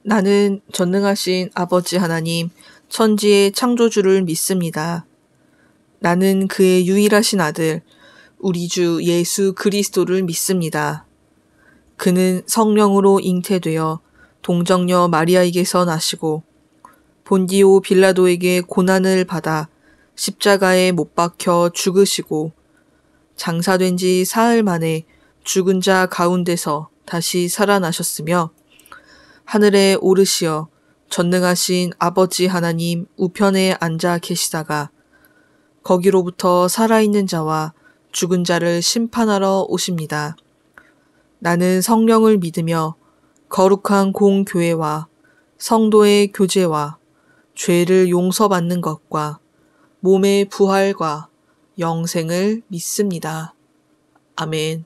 나는 전능하신 아버지 하나님, 천지의 창조주를 믿습니다. 나는 그의 유일하신 아들, 우리 주 예수 그리스도를 믿습니다. 그는 성령으로 잉태되어 동정녀 마리아에게서 나시고 본디오 빌라도에게 고난을 받아 십자가에 못 박혀 죽으시고 장사된 지 사흘 만에 죽은 자 가운데서 다시 살아나셨으며 하늘에 오르시어 전능하신 아버지 하나님 우편에 앉아 계시다가 거기로부터 살아있는 자와 죽은 자를 심판하러 오십니다. 나는 성령을 믿으며 거룩한 공교회와 성도의 교제와 죄를 용서받는 것과 몸의 부활과 영생을 믿습니다. 아멘.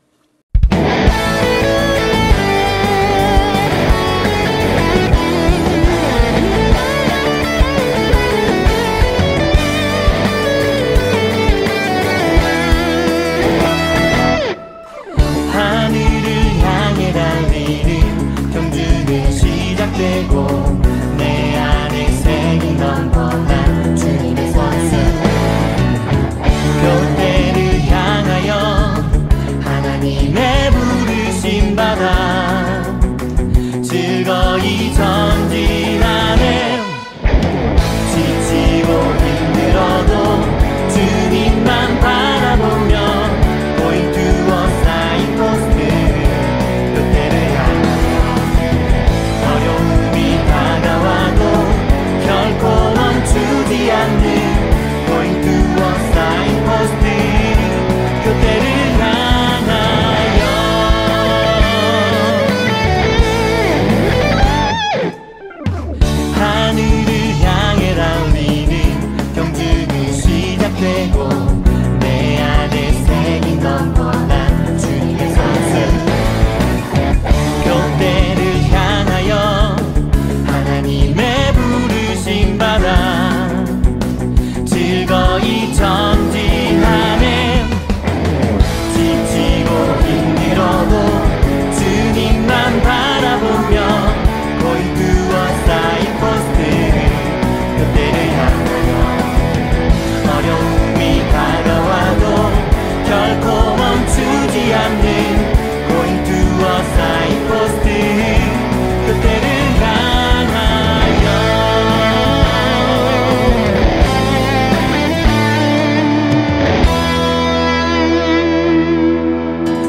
하늘을 향해 달리는 경주는 시작되고 내 안에 새긴 넘버난 주님의 권세 교대를 향하여 하나님의 부르심 받아 즐거이 전진하네. 지치고 힘들어도 주님만 바라보며 Going to a signpost 그때를 향하여 어려움이 다가와도 결코 멈추지 않는 Going to a signpost 그때를 향하여 하늘을 향해 달리는 경주는 시작되고 내 안에 새긴 넘버난 주님의 선수 교대를 향하여 하나님의 부르심 받아 즐거이 전진하네. 지치고 힘들어도 주님만 바라보며 Going to a signpost 그때를 향하여 어려움이 다가와도 결코 멈추지 않는 Going to a signpost 그때를 향하여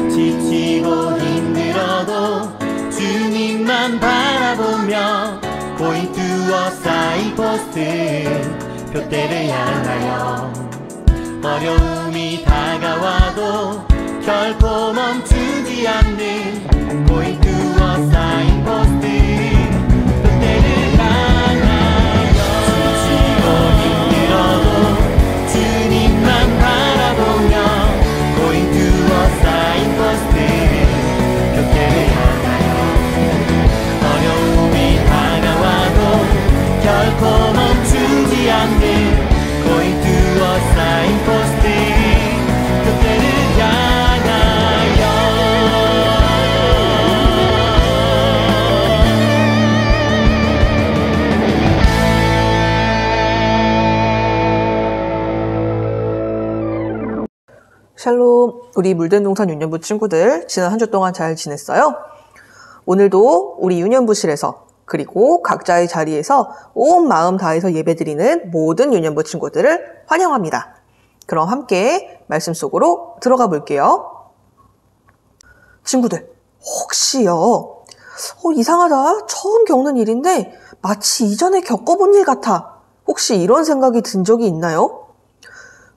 지치고 힘들어도 주님만 바라보며 Going to a signpost 표대를 향하여 어려움이 다가와도 결코 멈추지 않는 Going to a signpost 표대를 향하여 지치고 힘들어도 주님만 바라보며 Going to a signpost 표대를 향하여 어려움이 다가와도 결코 멈추지 않는 Going to a signpost 그때를 향하여 샬롬, 우리 물된 동산 유년부 친구들 지난 한 주 동안 잘 지냈어요? 오늘도 우리 유년부실에서 그리고 각자의 자리에서 온 마음 다해서 예배드리는 모든 유년부 친구들을 환영합니다. 그럼 함께 말씀 속으로 들어가 볼게요. 친구들, 혹시요, 이상하다, 처음 겪는 일인데 마치 이전에 겪어본 일 같아. 혹시 이런 생각이 든 적이 있나요?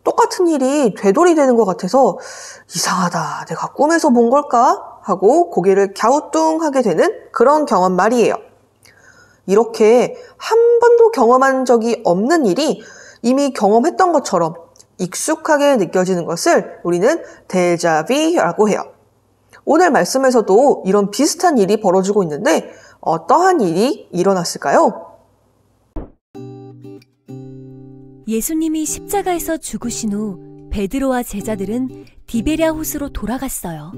똑같은 일이 되돌이되는 것 같아서 이상하다, 내가 꿈에서 본 걸까? 하고 고개를 갸우뚱하게 되는 그런 경험 말이에요. 이렇게 한 번도 경험한 적이 없는 일이 이미 경험했던 것처럼 익숙하게 느껴지는 것을 우리는 데자비라고 해요. 오늘 말씀에서도 이런 비슷한 일이 벌어지고 있는데 어떠한 일이 일어났을까요? 예수님이 십자가에서 죽으신 후 베드로와 제자들은 디베랴 호수로 돌아갔어요.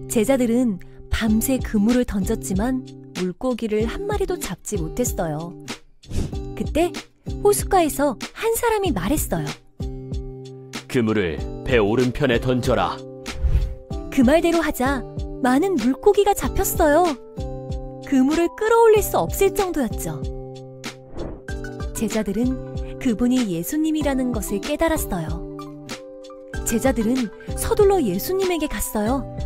제자들은 밤새 그물을 던졌지만 물고기를 한 마리도 잡지 못했어요. 그때 호숫가에서 한 사람이 말했어요. 그물을 배 오른편에 던져라. 그 말대로 하자 많은 물고기가 잡혔어요. 그물을 끌어올릴 수 없을 정도였죠. 제자들은 그분이 예수님이라는 것을 깨달았어요. 제자들은 서둘러 예수님에게 갔어요.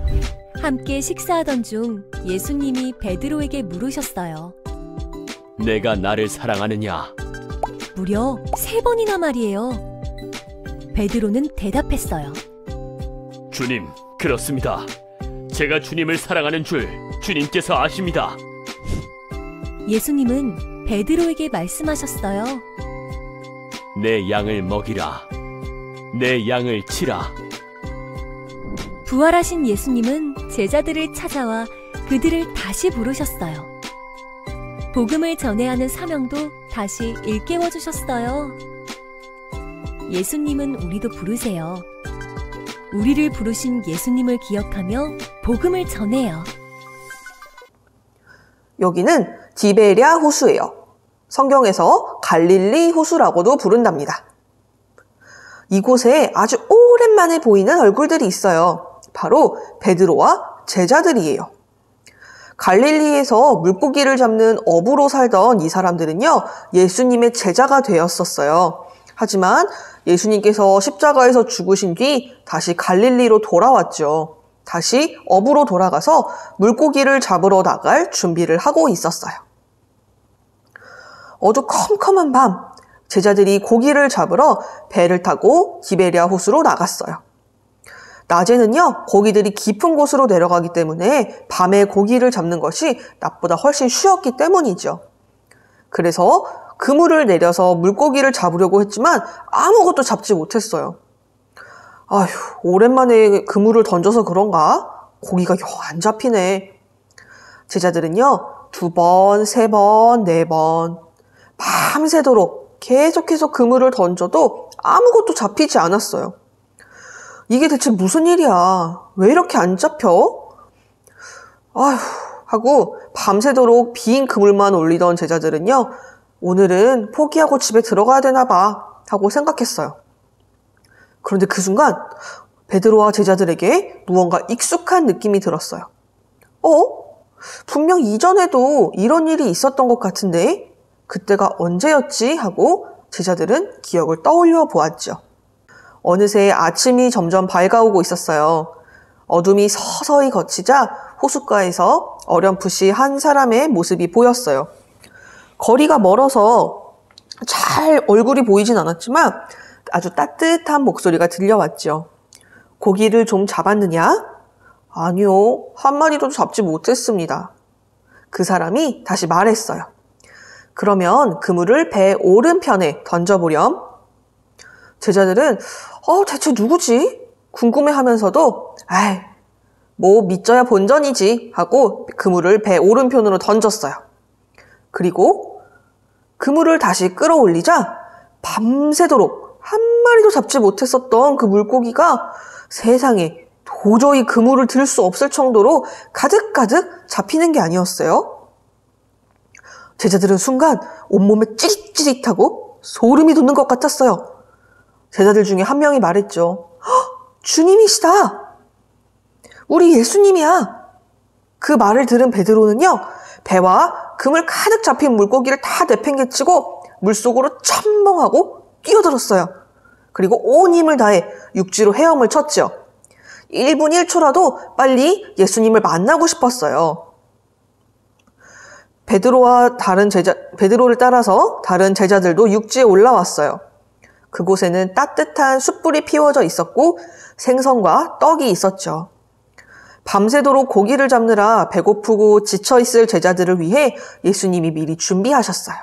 함께 식사하던 중 예수님이 베드로에게 물으셨어요. 내가 나를 사랑하느냐? 무려 3번이나 말이에요. 베드로는 대답했어요. 주님, 그렇습니다. 제가 주님을 사랑하는 줄 주님께서 아십니다. 예수님은 베드로에게 말씀하셨어요. 내 양을 먹이라. 내 양을 치라. 부활하신 예수님은 제자들을 찾아와 그들을 다시 부르셨어요. 복음을 전해야 하는 사명도 다시 일깨워 주셨어요. 예수님은 우리도 부르세요. 우리를 부르신 예수님을 기억하며 복음을 전해요. 여기는 디베랴 호수예요. 성경에서 갈릴리 호수라고도 부른답니다. 이곳에 아주 오랜만에 보이는 얼굴들이 있어요. 바로 베드로와 제자들이에요. 갈릴리에서 물고기를 잡는 어부로 살던 이 사람들은요, 예수님의 제자가 되었었어요. 하지만 예수님께서 십자가에서 죽으신 뒤 다시 갈릴리로 돌아왔죠. 다시 어부로 돌아가서 물고기를 잡으러 나갈 준비를 하고 있었어요. 어두컴컴한 밤, 제자들이 고기를 잡으러 배를 타고 디베랴 호수로 나갔어요. 낮에는요, 고기들이 깊은 곳으로 내려가기 때문에 밤에 고기를 잡는 것이 낮보다 훨씬 쉬웠기 때문이죠. 그래서 그물을 내려서 물고기를 잡으려고 했지만 아무것도 잡지 못했어요. 아휴, 오랜만에 그물을 던져서 그런가? 고기가 영 안 잡히네. 제자들은요, 2번, 3번, 4번 밤새도록 계속해서 그물을 던져도 아무것도 잡히지 않았어요. 이게 대체 무슨 일이야? 왜 이렇게 안 잡혀? 아휴, 하고 밤새도록 빈 그물만 올리던 제자들은요, 오늘은 포기하고 집에 들어가야 되나 봐 하고 생각했어요. 그런데 그 순간 베드로와 제자들에게 무언가 익숙한 느낌이 들었어요. 분명 이전에도 이런 일이 있었던 것 같은데 그때가 언제였지? 하고 제자들은 기억을 떠올려 보았죠. 어느새 아침이 점점 밝아오고 있었어요. 어둠이 서서히 걷히자 호숫가에서 어렴풋이 한 사람의 모습이 보였어요. 거리가 멀어서 잘 얼굴이 보이진 않았지만 아주 따뜻한 목소리가 들려왔죠. 고기를 좀 잡았느냐? 아니요, 한 마리도 잡지 못했습니다. 그 사람이 다시 말했어요. 그러면 그물을 배 오른편에 던져보렴. 제자들은 대체 누구지? 궁금해하면서도 뭐 믿져야 본전이지 하고 그물을 배 오른편으로 던졌어요. 그리고 그물을 다시 끌어올리자 밤새도록 한 마리도 잡지 못했었던 그 물고기가 세상에 도저히 그물을 들 수 없을 정도로 가득가득 잡히는 게 아니었어요. 제자들은 순간 온몸에 찌릿찌릿하고 소름이 돋는 것 같았어요. 제자들 중에 한 명이 말했죠. 주님이시다. 우리 예수님이야. 그 말을 들은 베드로는요, 배와 그물 가득 잡힌 물고기를 다 내팽개치고 물속으로 첨벙하고 뛰어들었어요. 그리고 온 힘을 다해 육지로 헤엄을 쳤죠. 1분 1초라도 빨리 예수님을 만나고 싶었어요. 베드로를 따라서 다른 제자들도 육지에 올라왔어요. 그곳에는 따뜻한 숯불이 피워져 있었고 생선과 떡이 있었죠. 밤새도록 고기를 잡느라 배고프고 지쳐있을 제자들을 위해 예수님이 미리 준비하셨어요.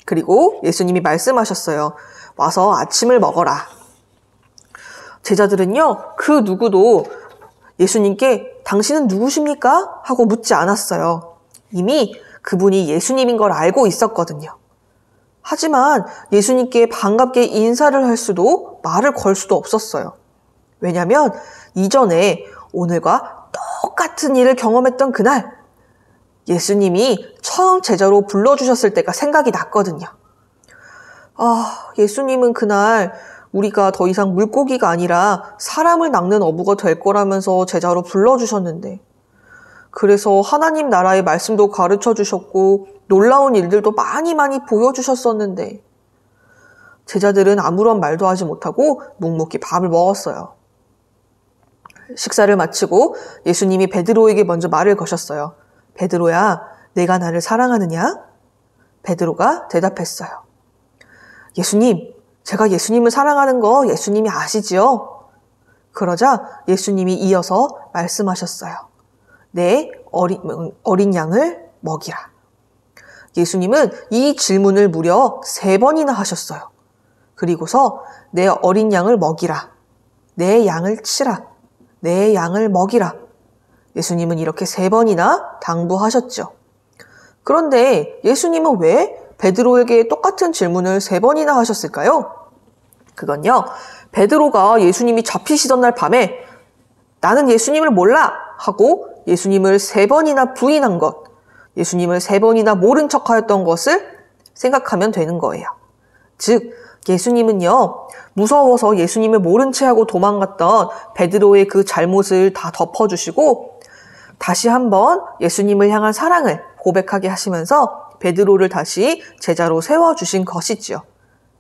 그리고 예수님이 말씀하셨어요. 와서 아침을 먹어라. 제자들은요, 그 누구도 예수님께 당신은 누구십니까? 하고 묻지 않았어요. 이미 그분이 예수님인 걸 알고 있었거든요. 하지만 예수님께 반갑게 인사를 할 수도 말을 걸 수도 없었어요. 왜냐하면 이전에 오늘과 똑같은 일을 경험했던 그날 예수님이 처음 제자로 불러주셨을 때가 생각이 났거든요. 예수님은 그날 우리가 더 이상 물고기가 아니라 사람을 낚는 어부가 될 거라면서 제자로 불러주셨는데, 그래서 하나님 나라의 말씀도 가르쳐 주셨고 놀라운 일들도 많이 보여주셨었는데, 제자들은 아무런 말도 하지 못하고 묵묵히 밥을 먹었어요. 식사를 마치고 예수님이 베드로에게 먼저 말을 거셨어요. 베드로야, 내가 나를 사랑하느냐? 베드로가 대답했어요. 예수님, 제가 예수님을 사랑하는 거 예수님이 아시지요? 그러자 예수님이 이어서 말씀하셨어요. 내 어린 양을 먹이라. 예수님은 이 질문을 무려 3번이나 하셨어요. 그리고서 내 어린 양을 먹이라. 내 양을 치라. 내 양을 먹이라. 예수님은 이렇게 3번이나 당부하셨죠. 그런데 예수님은 왜 베드로에게 똑같은 질문을 3번이나 하셨을까요? 그건요, 베드로가 예수님이 잡히시던 날 밤에 나는 예수님을 몰라 하고 예수님을 3번이나 부인한 것, 예수님을 3번이나 모른 척하였던 것을 생각하면 되는 거예요. 즉, 예수님은요, 무서워서 예수님을 모른 채 하고 도망갔던 베드로의 그 잘못을 다 덮어주시고 다시 한번 예수님을 향한 사랑을 고백하게 하시면서 베드로를 다시 제자로 세워주신 것이지요.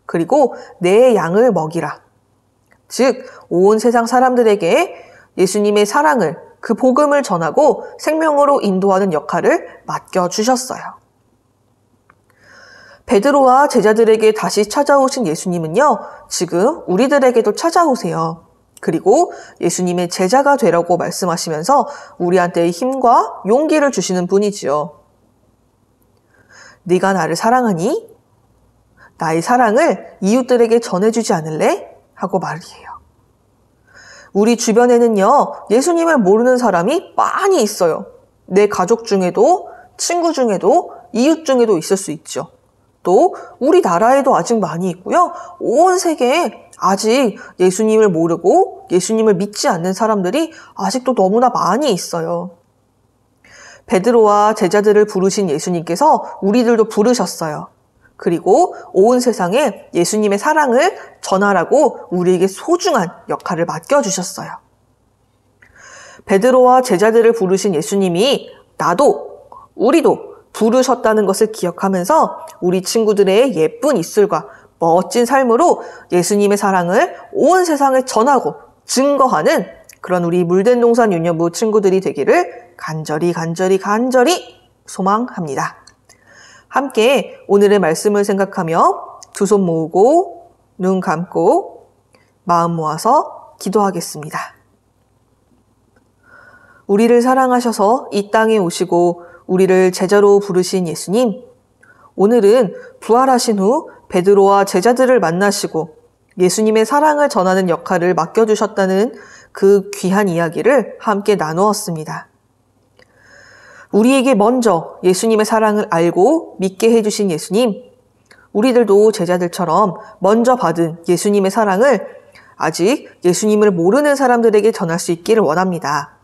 그리고 내 양을 먹이라. 즉, 온 세상 사람들에게 예수님의 사랑을, 그 복음을 전하고 생명으로 인도하는 역할을 맡겨주셨어요. 베드로와 제자들에게 다시 찾아오신 예수님은요, 지금 우리들에게도 찾아오세요. 그리고 예수님의 제자가 되라고 말씀하시면서 우리한테 힘과 용기를 주시는 분이지요. 네가 나를 사랑하니? 나의 사랑을 이웃들에게 전해주지 않을래? 하고 말이에요. 우리 주변에는요, 예수님을 모르는 사람이 많이 있어요. 내 가족 중에도, 친구 중에도, 이웃 중에도 있을 수 있죠. 또 우리나라에도 아직 많이 있고요. 온 세계에 아직 예수님을 모르고 예수님을 믿지 않는 사람들이 아직도 너무나 많이 있어요. 베드로와 제자들을 부르신 예수님께서 우리들도 부르셨어요. 그리고 온 세상에 예수님의 사랑을 전하라고 우리에게 소중한 역할을 맡겨주셨어요. 베드로와 제자들을 부르신 예수님이 나도, 우리도 부르셨다는 것을 기억하면서 우리 친구들의 예쁜 입술과 멋진 삶으로 예수님의 사랑을 온 세상에 전하고 증거하는 그런 우리 물된 동산 유년부 친구들이 되기를 간절히 소망합니다. 함께 오늘의 말씀을 생각하며 두 손 모으고 눈 감고 마음 모아서 기도하겠습니다. 우리를 사랑하셔서 이 땅에 오시고 우리를 제자로 부르신 예수님, 오늘은 부활하신 후 베드로와 제자들을 만나시고 예수님의 사랑을 전하는 역할을 맡겨주셨다는 그 귀한 이야기를 함께 나누었습니다. 우리에게 먼저 예수님의 사랑을 알고 믿게 해주신 예수님, 우리들도 제자들처럼 먼저 받은 예수님의 사랑을 아직 예수님을 모르는 사람들에게 전할 수 있기를 원합니다.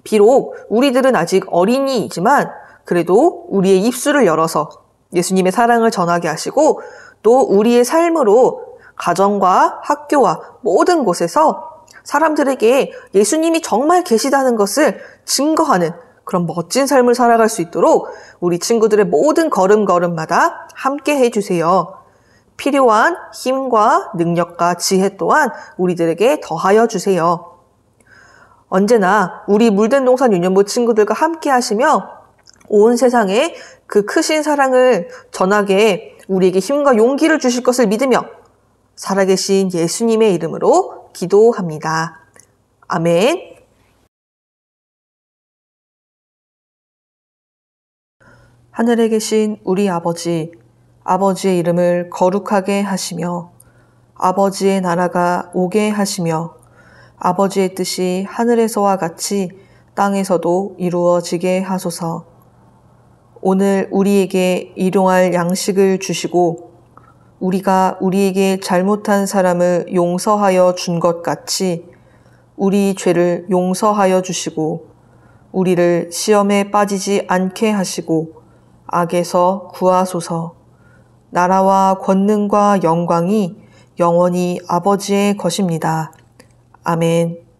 비록 우리들은 아직 어린이이지만 그래도 우리의 입술을 열어서 예수님의 사랑을 전하게 하시고 또 우리의 삶으로 가정과 학교와 모든 곳에서 사람들에게 예수님이 정말 계시다는 것을 증거하는 그런 멋진 삶을 살아갈 수 있도록 우리 친구들의 모든 걸음걸음마다 함께 해주세요. 필요한 힘과 능력과 지혜 또한 우리들에게 더하여 주세요. 언제나 우리 물된 동산 유년부 친구들과 함께 하시며 온 세상에 그 크신 사랑을 전하게 우리에게 힘과 용기를 주실 것을 믿으며 살아계신 예수님의 이름으로 기도합니다. 아멘. 하늘에 계신 우리 아버지, 아버지의 이름을 거룩하게 하시며 아버지의 나라가 오게 하시며 아버지의 뜻이 하늘에서와 같이 땅에서도 이루어지게 하소서. 오늘 우리에게 일용할 양식을 주시고 우리가 우리에게 잘못한 사람을 용서하여 준 것 같이 우리 죄를 용서하여 주시고 우리를 시험에 빠지지 않게 하시고 악에서 구하소서. 나라와 권능과 영광이 영원히 아버지의 것입니다. 아멘.